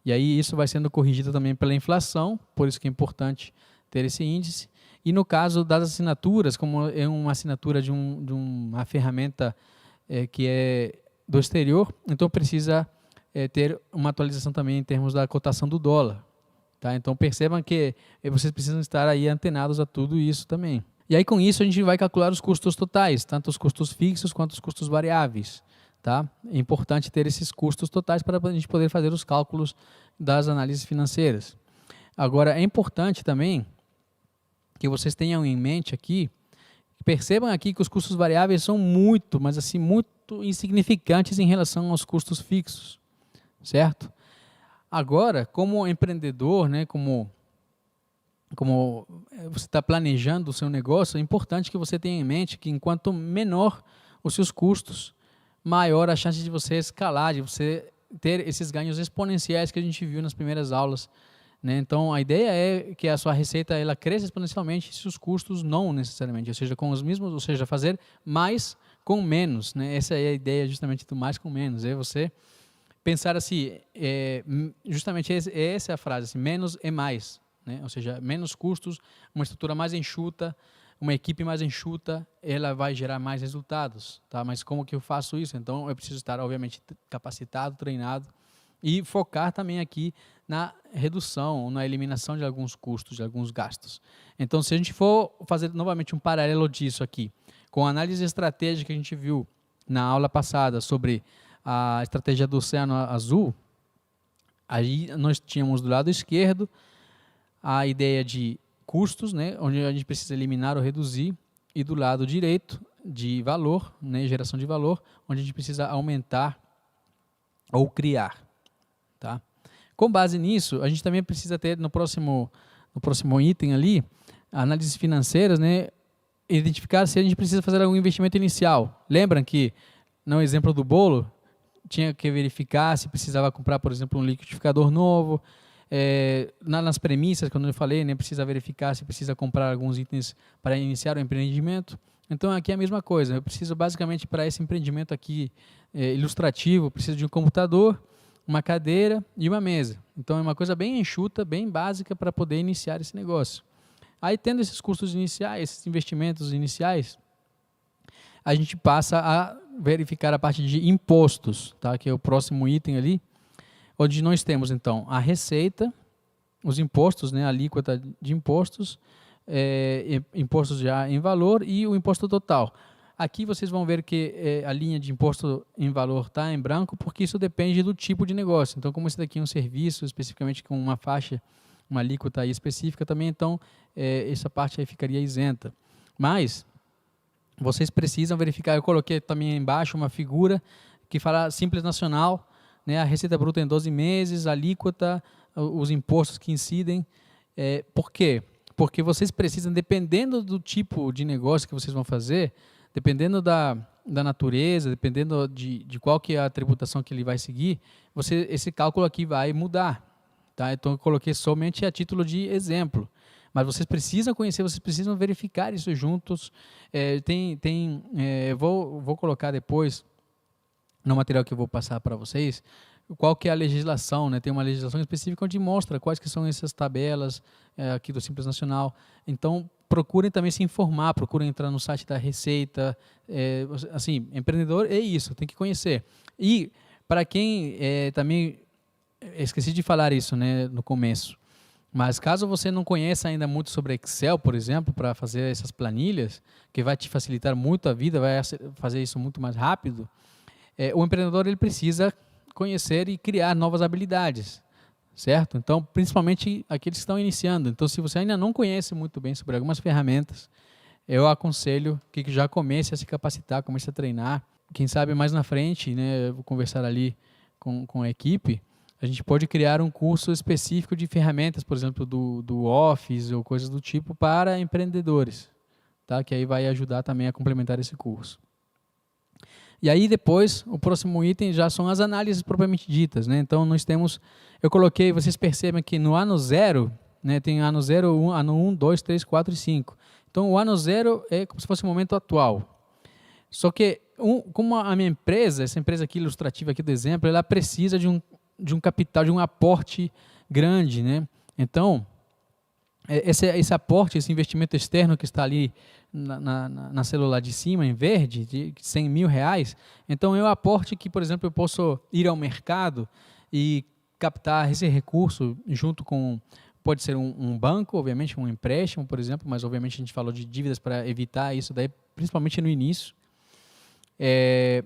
E aí isso vai sendo corrigido também pela inflação, por isso que é importante ter esse índice. E no caso das assinaturas, como é uma assinatura de uma ferramenta que é do exterior, então precisa ter uma atualização também em termos da cotação do dólar. Tá? Então percebam que vocês precisam estar aí antenados a tudo isso também. E aí com isso a gente vai calcular os custos totais, tanto os custos fixos quanto os custos variáveis. Tá? É importante ter esses custos totais para a gente poder fazer os cálculos das análises financeiras. Agora, é importante também que vocês tenham em mente aqui, percebam aqui que os custos variáveis são muito, mas assim, muito insignificantes em relação aos custos fixos, certo? Agora, como empreendedor, né, como você está planejando o seu negócio, é importante que você tenha em mente que enquanto menor os seus custos, maior a chance de você escalar, de você ter esses ganhos exponenciais que a gente viu nas primeiras aulas, né? Então, a ideia é que a sua receita ela cresça exponencialmente se os custos não necessariamente, ou seja, com os mesmos, ou seja, fazer mais com menos, né? Essa é a ideia justamente do mais com menos, é você pensar assim, justamente essa é a frase, assim, menos é mais, né? Ou seja, menos custos, uma estrutura mais enxuta, uma equipe mais enxuta, ela vai gerar mais resultados, tá? Mas como que eu faço isso? Então, eu preciso estar, obviamente, capacitado, treinado e focar também aqui na redução, na eliminação de alguns custos, de alguns gastos. Então, se a gente for fazer novamente um paralelo disso aqui, com a análise estratégica que a gente viu na aula passada sobre a estratégia do Oceano Azul, aí nós tínhamos do lado esquerdo a ideia de custos, né, onde a gente precisa eliminar ou reduzir, e do lado direito de valor, né, geração de valor, onde a gente precisa aumentar ou criar. Tá? Com base nisso, a gente também precisa ter no próximo item ali, análises financeiras, né, identificar se a gente precisa fazer algum investimento inicial. Lembram que, no exemplo do bolo, tinha que verificar se precisava comprar, por exemplo, um liquidificador novo. Nas premissas, quando eu falei, né, precisa verificar se precisa comprar alguns itens para iniciar o empreendimento. Então, aqui é a mesma coisa. Eu preciso, basicamente, para esse empreendimento aqui ilustrativo, preciso de um computador, uma cadeira e uma mesa. Então, é uma coisa bem enxuta, bem básica para poder iniciar esse negócio. Aí, tendo esses custos iniciais, esses investimentos iniciais, a gente passa a verificar a parte de impostos, tá? Que é o próximo item ali, onde nós temos, então, a receita, os impostos, né, a alíquota de impostos, impostos já em valor e o imposto total. Aqui vocês vão ver que a linha de imposto em valor está em branco, porque isso depende do tipo de negócio. Então, como esse daqui é um serviço, especificamente com uma faixa, uma alíquota aí específica também, então essa parte aí ficaria isenta. Mas vocês precisam verificar, eu coloquei também embaixo uma figura que fala Simples Nacional, né, a receita bruta em 12 meses, a alíquota, os impostos que incidem. Por quê? Porque vocês precisam, dependendo do tipo de negócio que vocês vão fazer, dependendo da natureza, dependendo de qual que é a tributação que ele vai seguir, esse cálculo aqui vai mudar. Tá? Então, eu coloquei somente a título de exemplo. Mas vocês precisam conhecer, vocês precisam verificar isso juntos. Vou colocar depois, no material que eu vou passar para vocês, qual que é a legislação, né? Tem uma legislação específica onde mostra quais que são essas tabelas aqui do Simples Nacional. Então, procurem também se informar, procurem entrar no site da Receita. Assim, empreendedor é isso, tem que conhecer. E, para quem também, esqueci de falar isso, né, no começo, mas caso você não conheça ainda muito sobre Excel, por exemplo, para fazer essas planilhas, que vai te facilitar muito a vida, vai fazer isso muito mais rápido, o empreendedor ele precisa conhecer e criar novas habilidades, certo? Então, principalmente aqueles que estão iniciando. Então, se você ainda não conhece muito bem sobre algumas ferramentas, eu aconselho que já comece a se capacitar, comece a treinar. Quem sabe mais na frente, né, eu vou conversar ali com a equipe, a gente pode criar um curso específico de ferramentas, por exemplo, do Office ou coisas do tipo para empreendedores, tá? Que aí vai ajudar também a complementar esse curso. E aí depois, o próximo item já são as análises propriamente ditas, né? Então nós temos, eu coloquei, vocês percebem que no ano 0, né, tem ano 0, ano 1, 2, 3, 4 e 5. Então o ano 0 é como se fosse o momento atual. Só que, como a minha empresa, essa empresa aqui ilustrativa aqui do exemplo, ela precisa de um capital, de um aporte grande, né? Então, esse aporte, esse investimento externo que está ali na célula de cima, em verde, de R$100 mil, então é um aporte que, por exemplo, eu posso ir ao mercado e captar esse recurso junto com, pode ser um banco, obviamente, um empréstimo, por exemplo, mas obviamente a gente falou de dívidas para evitar isso daí, principalmente no início.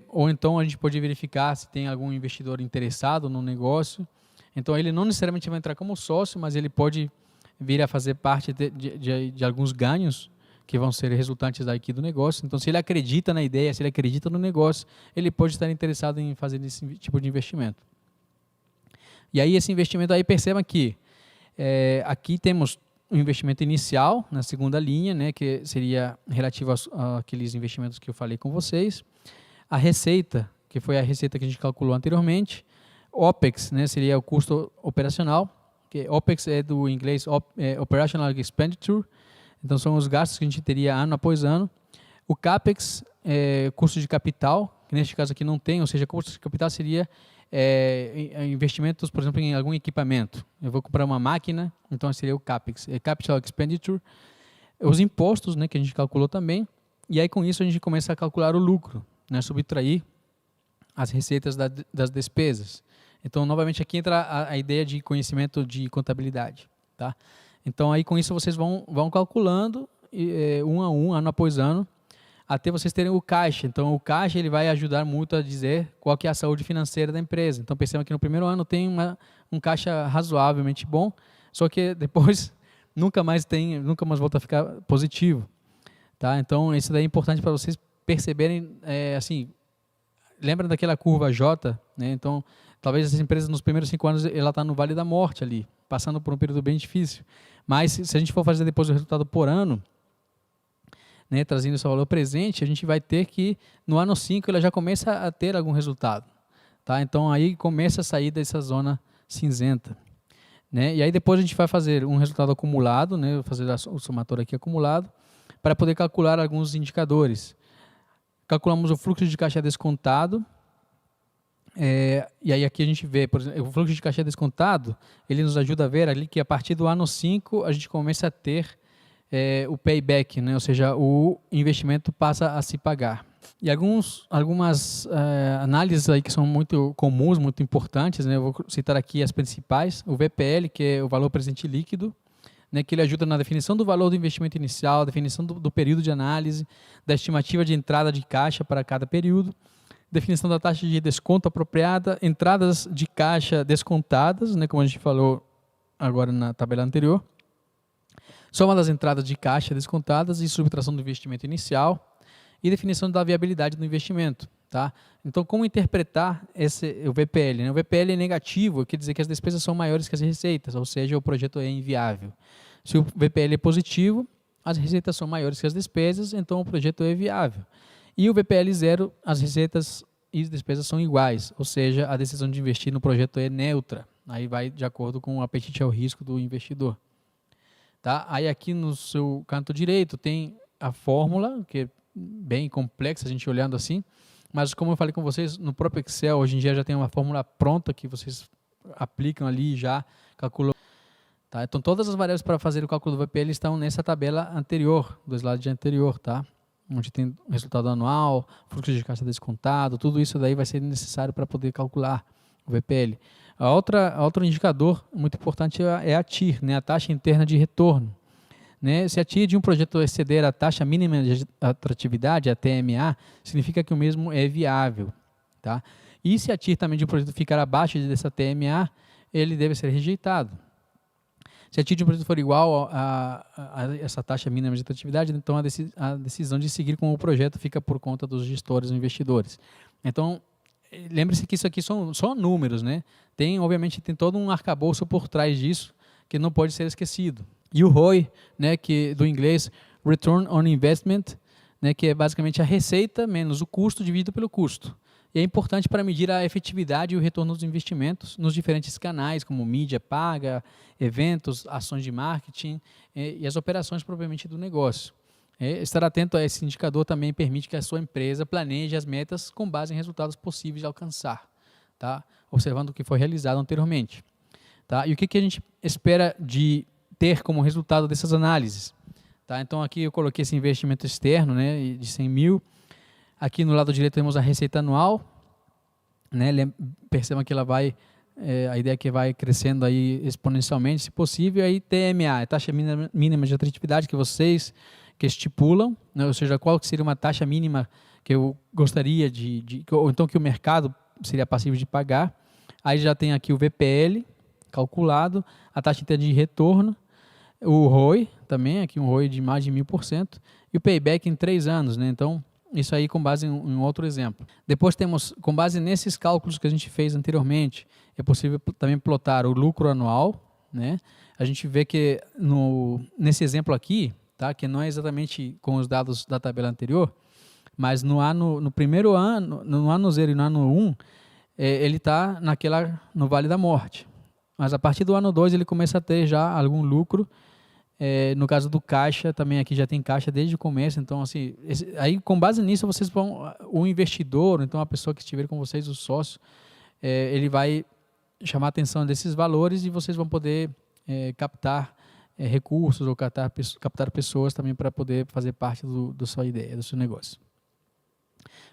Ou então a gente pode verificar se tem algum investidor interessado no negócio. Então ele não necessariamente vai entrar como sócio, mas ele pode vir a fazer parte de alguns ganhos que vão ser resultantes daqui do negócio. Então, se ele acredita na ideia, se ele acredita no negócio, ele pode estar interessado em fazer esse tipo de investimento. E aí esse investimento, aí perceba que aqui temos um investimento inicial na segunda linha, né, que seria relativo àqueles investimentos que eu falei com vocês. A receita, que foi a receita que a gente calculou anteriormente. OPEX, né, seria o custo operacional. Que OPEX é do inglês Operational Expenditure. Então, são os gastos que a gente teria ano após ano. O CAPEX é custo de capital, que neste caso aqui não tem, ou seja, custo de capital seria investimentos, por exemplo, em algum equipamento. Eu vou comprar uma máquina, então seria o CAPEX, Capital Expenditure. Os impostos, né, que a gente calculou também, e aí com isso a gente começa a calcular o lucro, né, subtrair as receitas das despesas. Então, novamente, aqui entra a ideia de conhecimento de contabilidade. Tá? Então, aí com isso vocês vão calculando um a um, ano após ano, até vocês terem o caixa. Então, o caixa ele vai ajudar muito a dizer qual que é a saúde financeira da empresa. Então, percebam que no primeiro ano tem um caixa razoavelmente bom, só que depois nunca mais volta a ficar positivo. Tá? Então, isso daí é importante para vocês perceberem, assim, lembra daquela curva J, né? Então, talvez essas empresas nos primeiros 5 anos ela está no vale da morte ali, passando por um período bem difícil. Mas se a gente for fazer depois o resultado por ano, né, trazendo esse valor presente, a gente vai ter que no ano 5 ela já começa a ter algum resultado. Tá? Então aí começa a sair dessa zona cinzenta. Né? E aí depois a gente vai fazer um resultado acumulado, né, vou fazer o somatório aqui acumulado, para poder calcular alguns indicadores. Calculamos o fluxo de caixa descontado. E aí aqui a gente vê, por exemplo, o fluxo de caixa descontado, ele nos ajuda a ver ali que a partir do ano 5 a gente começa a ter o payback, né? Ou seja, o investimento passa a se pagar. E algumas análises aí que são muito comuns, muito importantes, né? Eu vou citar aqui as principais. O VPL, que é o valor presente líquido, né? Que ele ajuda na definição do valor do investimento inicial, definição do período de análise, da estimativa de entrada de caixa para cada período, definição da taxa de desconto apropriada, entradas de caixa descontadas, né, como a gente falou agora na tabela anterior, soma das entradas de caixa descontadas e subtração do investimento inicial e definição da viabilidade do investimento. Tá? Então, como interpretar o VPL? Né? O VPL é negativo, quer dizer que as despesas são maiores que as receitas, ou seja, o projeto é inviável. Se o VPL é positivo, as receitas são maiores que as despesas, então o projeto é viável. E o VPL 0, as receitas e as despesas são iguais, ou seja, a decisão de investir no projeto é neutra. Aí vai de acordo com o apetite ao risco do investidor. Tá? Aí aqui no seu canto direito tem a fórmula, que é bem complexa a gente olhando assim, mas como eu falei com vocês, no próprio Excel, hoje em dia já tem uma fórmula pronta que vocês aplicam ali e já calculam. Tá? Então, todas as variáveis para fazer o cálculo do VPL estão nessa tabela anterior, do slide anterior, tá? Onde tem o resultado anual, fluxo de caixa descontado, tudo isso daí vai ser necessário para poder calcular o VPL. Outro indicador muito importante é a TIR, né? A taxa interna de retorno. Né? Se a TIR de um projeto exceder a taxa mínima de atratividade, a TMA, significa que o mesmo é viável. Tá? E se a TIR também de um projeto ficar abaixo dessa TMA, ele deve ser rejeitado. Se a TIR de um projeto for igual a essa taxa mínima de atratividade, então a decisão de seguir com o projeto fica por conta dos gestores ou investidores. Então, lembre-se que isso aqui são só números. Né? Obviamente, tem todo um arcabouço por trás disso que não pode ser esquecido. E o ROI, né, que do inglês Return on Investment, né, que é basicamente a receita menos o custo dividido pelo custo. E é importante para medir a efetividade e o retorno dos investimentos nos diferentes canais, como mídia paga, eventos, ações de marketing e as operações propriamente do negócio. Estar atento a esse indicador também permite que a sua empresa planeje as metas com base em resultados possíveis de alcançar, tá? Observando o que foi realizado anteriormente. Tá? E o que a gente espera de ter como resultado dessas análises? Tá? Então, aqui eu coloquei esse investimento externo, né, de 100 mil. Aqui no lado direito temos a receita anual. Né? Percebam que ela vai, a ideia é que vai crescendo aí exponencialmente, se possível. Aí TMA, a taxa mínima de atratividade que vocês que estipulam, né? Ou seja, qual seria uma taxa mínima que eu gostaria ou então que o mercado seria passível de pagar. Aí já tem aqui o VPL calculado, a taxa interna de retorno, o ROI também, aqui um ROI de mais de 1000%, e o payback em 3 anos. Né? Então, isso aí com base em outro exemplo. Depois temos, com base nesses cálculos que a gente fez anteriormente, é possível também plotar o lucro anual. Né? A gente vê que nesse exemplo aqui, tá? Que não é exatamente com os dados da tabela anterior, mas no primeiro ano, no ano 0 e no ano 1, ele está no Vale da Morte. Mas a partir do ano 2 ele começa a ter já algum lucro. No caso do caixa, também aqui já tem caixa desde o começo. Então, assim, aí com base nisso, vocês o investidor, então a pessoa que estiver com vocês, o sócio, ele vai chamar a atenção desses valores e vocês vão poder captar recursos ou captar pessoas também para poder fazer parte da sua ideia, do seu negócio.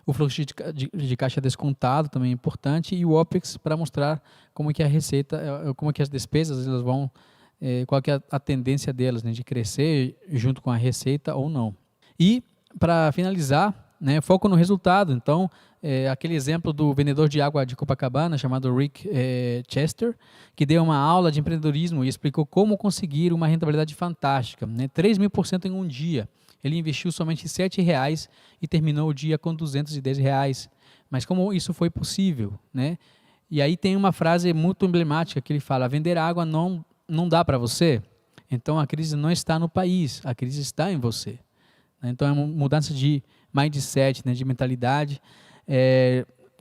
O fluxo de caixa descontado também é importante e o OPEX para mostrar como que a receita, como que as despesas elas vão, qual que é a tendência delas, né, de crescer junto com a receita ou não. E para finalizar, né, foco no resultado. Então, aquele exemplo do vendedor de água de Copacabana chamado Rick Chester, que deu uma aula de empreendedorismo e explicou como conseguir uma rentabilidade fantástica, né, 3.000% em um dia. Ele investiu somente R$7 e terminou o dia com R$210. Mas como isso foi possível? Né? E aí tem uma frase muito emblemática que ele fala: vender água não dá para você, então a crise não está no país, a crise está em você. Então é uma mudança de mindset, né, de mentalidade.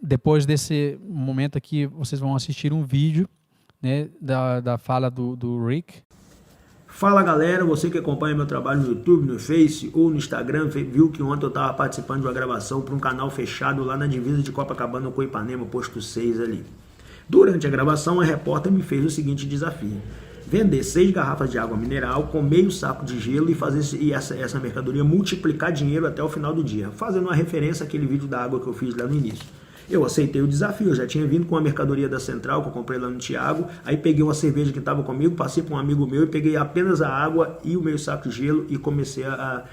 Depois desse momento aqui, vocês vão assistir um vídeo, né, da fala do Rick. Fala galera, você que acompanha meu trabalho no YouTube, no Face ou no Instagram, viu que ontem eu estava participando de uma gravação para um canal fechado lá na divisa de Copacabana com Ipanema, posto 6 ali. Durante a gravação, a repórter me fez o seguinte desafio: vender 6 garrafas de água mineral com meio saco de gelo e fazer essa mercadoria multiplicar dinheiro até o final do dia, fazendo uma referência àquele vídeo da água que eu fiz lá no início. Eu aceitei o desafio, eu já tinha vindo com a mercadoria da Central, que eu comprei lá no Thiago, aí peguei uma cerveja que estava comigo, passei para um amigo meu e peguei apenas a água e o meio saco de gelo e comecei a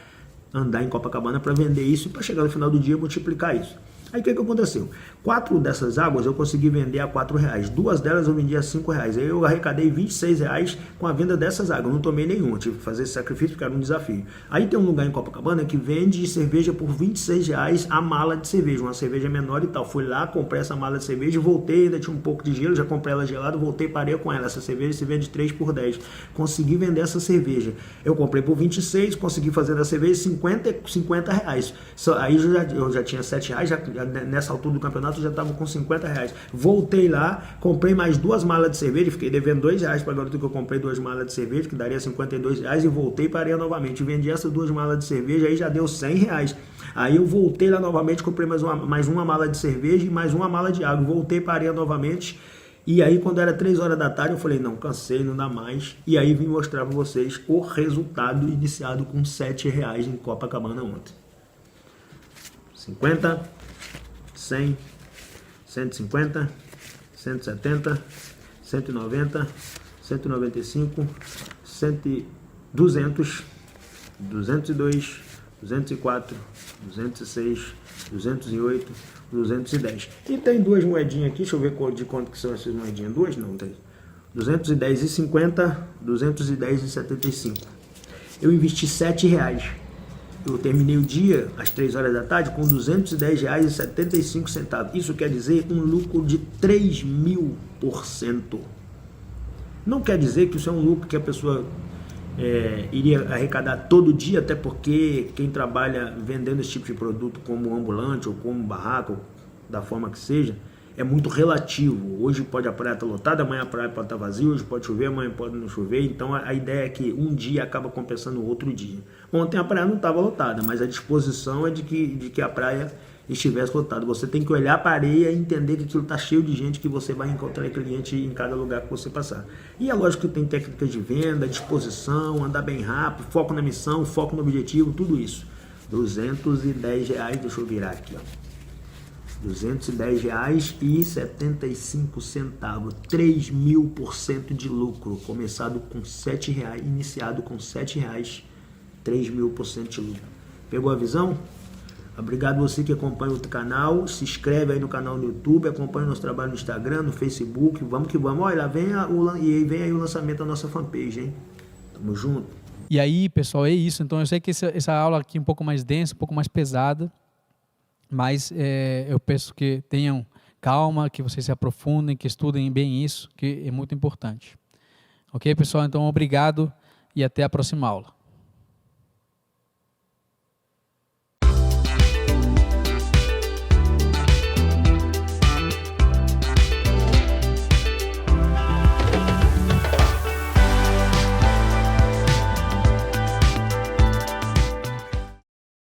andar em Copacabana para vender isso e para chegar no final do dia multiplicar isso. Aí o que aconteceu? 4 dessas águas eu consegui vender a R$4. 2 delas eu vendi a R$5. Aí eu arrecadei R$26 com a venda dessas águas. Eu não tomei nenhuma, tive que fazer esse sacrifício porque era um desafio. Aí tem um lugar em Copacabana que vende cerveja por R$26 a mala de cerveja, uma cerveja menor e tal. Fui lá, comprei essa mala de cerveja, voltei, ainda tinha um pouco de gelo, já comprei ela gelada, voltei, parei com ela. Essa cerveja se vende 3 por 10. Consegui vender essa cerveja. Eu comprei por 26, consegui fazer da cerveja R$50. Aí eu já tinha R$7, nessa altura do campeonato eu já estava com R$50. Voltei lá, comprei mais 2 malas de cerveja, fiquei devendo R$2 para a garota que eu comprei 2 malas de cerveja, que daria R$52, e voltei e parei novamente. Vendi essas 2 malas de cerveja, aí já deu R$100. Aí eu voltei lá novamente, comprei mais uma mala de cerveja e mais uma mala de água. Voltei, parei novamente. E aí quando era 3 horas da tarde eu falei, não, cansei, não dá mais. E aí vim mostrar para vocês o resultado iniciado com R$7 em Copacabana ontem. 50, 100, 150, 170, 190, 195, 200, 202, 204, 206, 208, 210. E tem 2 moedinhas aqui, deixa eu ver de quanto que são essas moedinhas. 2 não, tem 210,50, 210,75. Eu investi R$7. Eu terminei o dia, às 3 horas da tarde, com R$210,75. Isso quer dizer um lucro de 3.000%. Não quer dizer que isso é um lucro que a pessoa iria arrecadar todo dia, até porque quem trabalha vendendo esse tipo de produto como ambulante ou como barraco, da forma que seja, é muito relativo. Hoje pode a praia estar lotada, amanhã a praia pode estar vazia, hoje pode chover, amanhã pode não chover. Então a ideia é que um dia acaba compensando o outro dia. Ontem a praia não estava lotada, mas a disposição é de que a praia estivesse lotada. Você tem que olhar para a areia e entender que aquilo está cheio de gente, que você vai encontrar cliente em cada lugar que você passar. E é lógico que tem técnicas de venda, disposição, andar bem rápido, foco na missão, foco no objetivo, tudo isso. R$210, deixa eu virar aqui, ó. R$210,75, 3.000% de lucro, começado com R$7, iniciado com R$7, 3.000% de lucro. Pegou a visão? Obrigado você que acompanha o canal, se inscreve aí no canal no YouTube, acompanha o nosso trabalho no Instagram, no Facebook, vamos que vamos. Olha, vem aí o lançamento da nossa fanpage, hein? Tamo junto. E aí, pessoal, é isso. Então eu sei que essa aula aqui é um pouco mais densa, um pouco mais pesada, mas eu peço que tenham calma, que vocês se aprofundem, que estudem bem isso, que é muito importante. Ok, pessoal? Então, obrigado e até a próxima aula.